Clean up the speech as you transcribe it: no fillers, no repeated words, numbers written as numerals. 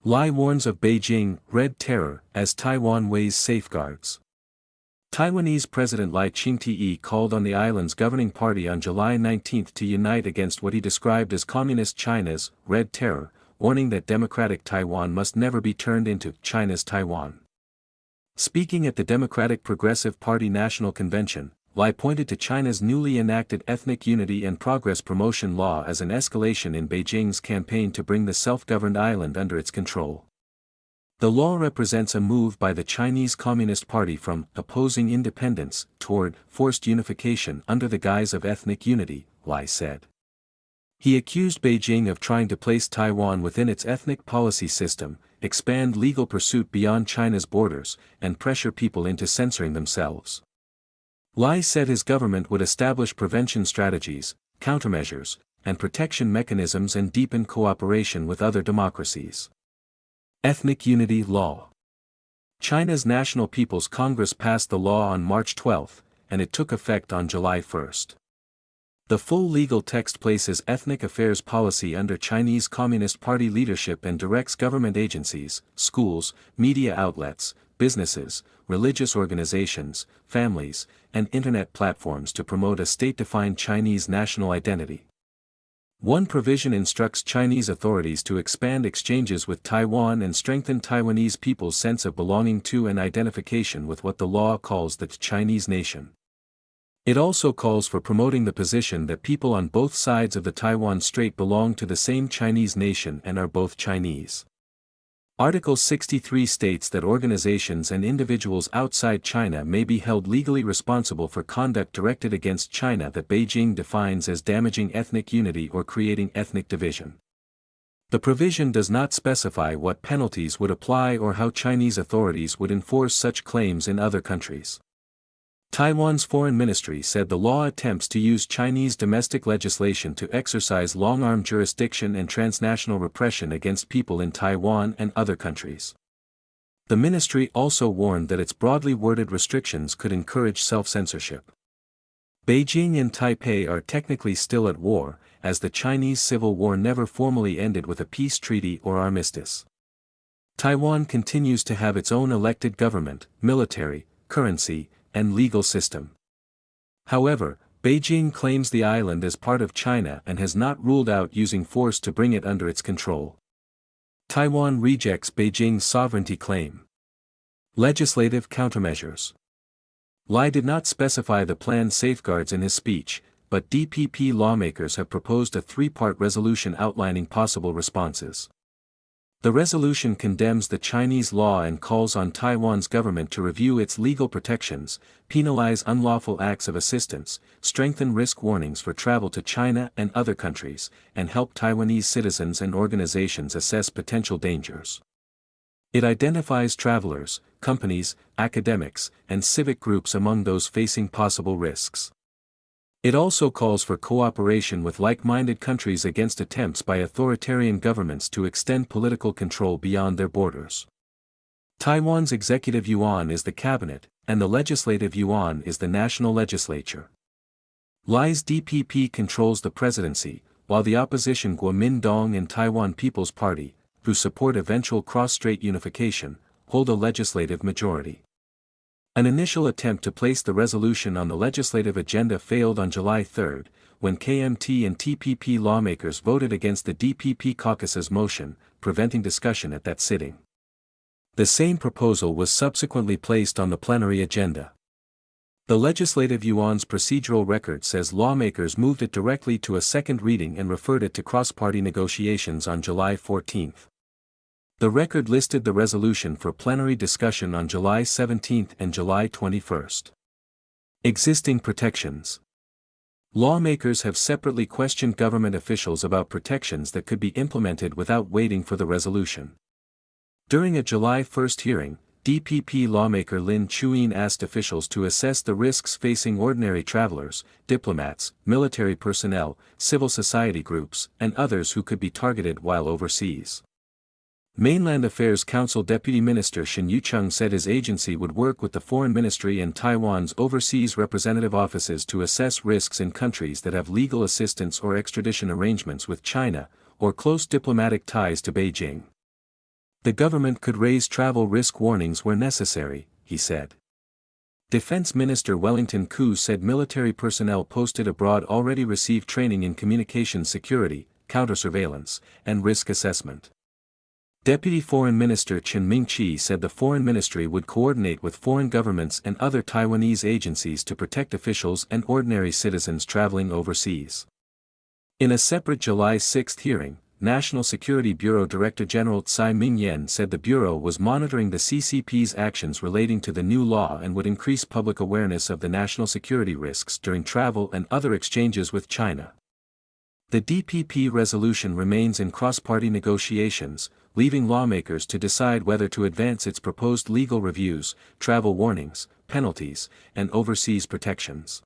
Lai warns of Beijing Red Terror as Taiwan weighs safeguards. Taiwanese President Lai Ching-te called on the island's governing party on July 19 to unite against what he described as Communist China's Red Terror, warning that democratic Taiwan must never be turned into China's Taiwan. Speaking at the Democratic Progressive Party National Convention, Lai pointed to China's newly enacted Ethnic Unity and Progress Promotion Law as an escalation in Beijing's campaign to bring the self-governed island under its control. The law represents a move by the Chinese Communist Party from opposing independence toward forced unification under the guise of ethnic unity, Lai said. He accused Beijing of trying to place Taiwan within its ethnic policy system, expand legal pursuit beyond China's borders, and pressure people into censoring themselves. Lai said his government would establish prevention strategies, countermeasures, and protection mechanisms and deepen cooperation with other democracies. Ethnic Unity Law. China's National People's Congress passed the law on March 12, and it took effect on July 1. The full legal text places ethnic affairs policy under Chinese Communist Party leadership and directs government agencies, schools, media outlets, businesses, religious organizations, families, and internet platforms to promote a state-defined Chinese national identity. One provision instructs Chinese authorities to expand exchanges with Taiwan and strengthen Taiwanese people's sense of belonging to and identification with what the law calls the Chinese nation. It also calls for promoting the position that people on both sides of the Taiwan Strait belong to the same Chinese nation and are both Chinese. Article 63 states that organizations and individuals outside China may be held legally responsible for conduct directed against China that Beijing defines as damaging ethnic unity or creating ethnic division. The provision does not specify what penalties would apply or how Chinese authorities would enforce such claims in other countries. Taiwan's foreign ministry said the law attempts to use Chinese domestic legislation to exercise long-arm jurisdiction and transnational repression against people in Taiwan and other countries. The ministry also warned that its broadly worded restrictions could encourage self-censorship. Beijing and Taipei are technically still at war, as the Chinese Civil War never formally ended with a peace treaty or armistice. Taiwan continues to have its own elected government, military, currency, and legal system. However, Beijing claims the island as part of China and has not ruled out using force to bring it under its control. Taiwan rejects Beijing's sovereignty claim. Legislative countermeasures. Lai did not specify the planned safeguards in his speech, but DPP lawmakers have proposed a three-part resolution outlining possible responses. The resolution condemns the Chinese law and calls on Taiwan's government to review its legal protections, penalize unlawful acts of assistance, strengthen risk warnings for travel to China and other countries, and help Taiwanese citizens and organizations assess potential dangers. It identifies travelers, companies, academics, and civic groups among those facing possible risks. It also calls for cooperation with like-minded countries against attempts by authoritarian governments to extend political control beyond their borders. Taiwan's executive yuan is the cabinet, and the legislative yuan is the national legislature. Lai's DPP controls the presidency, while the opposition Kuomintang and Taiwan People's Party, who support eventual cross-strait unification, hold a legislative majority. An initial attempt to place the resolution on the legislative agenda failed on July 3, when KMT and TPP lawmakers voted against the DPP caucus's motion, preventing discussion at that sitting. The same proposal was subsequently placed on the plenary agenda. The legislative yuan's procedural record says lawmakers moved it directly to a second reading and referred it to cross-party negotiations on July 14. The record listed the resolution for plenary discussion on July 17 and July 21. Existing protections. Lawmakers have separately questioned government officials about protections that could be implemented without waiting for the resolution. During a July 1 hearing, DPP lawmaker Lin Chuyin asked officials to assess the risks facing ordinary travelers, diplomats, military personnel, civil society groups, and others who could be targeted while overseas. Mainland Affairs Council Deputy Minister Shin Yucheng said his agency would work with the Foreign Ministry and Taiwan's overseas representative offices to assess risks in countries that have legal assistance or extradition arrangements with China, or close diplomatic ties to Beijing. The government could raise travel risk warnings where necessary, he said. Defense Minister Wellington Koo said military personnel posted abroad already received training in communications security, counter-surveillance, and risk assessment. Deputy Foreign Minister Chen Ming-chi said the Foreign Ministry would coordinate with foreign governments and other Taiwanese agencies to protect officials and ordinary citizens traveling overseas. In a separate July 6 hearing, National Security Bureau Director General Tsai Ming-yen said the Bureau was monitoring the CCP's actions relating to the new law and would increase public awareness of the national security risks during travel and other exchanges with China. The DPP resolution remains in cross-party negotiations, leaving lawmakers to decide whether to advance its proposed legal reviews, travel warnings, penalties, and overseas protections.